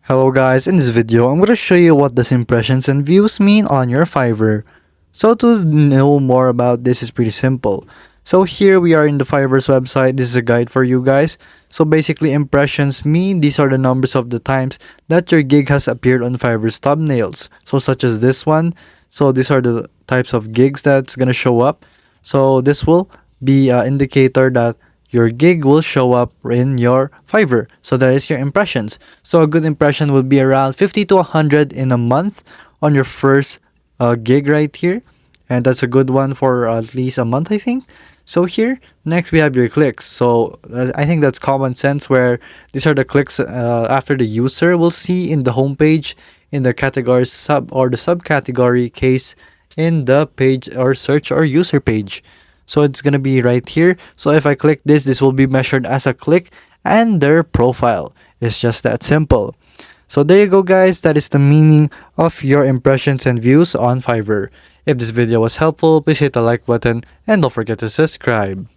Hello guys, in this video I'm going to show you what does impressions and views mean on your Fiverr. So to know more about this is pretty simple. So here we are in the Fiverr's website. This is a guide for you guys. So basically impressions mean these are the numbers of the times that your gig has appeared on Fiverr's thumbnails. So such as this one. So these are the types of gigs that's going to show up. So this will be an indicator that your gig will show up in your Fiverr. So that is your impressions. So a good impression would be around 50 to 100 in a month on your first gig right here. And that's a good one for at least a month, I think. So here, next we have your clicks. So I think that's common sense where these are the clicks after the user will see in the homepage in the category sub or the subcategory case in the page or search or user page. So it's gonna be right here. So if I click this, this will be measured as a click and their profile. It's just that simple. So there you go guys, that is the meaning of your impressions and views on Fiverr. If this video was helpful, please hit the like button and don't forget to subscribe.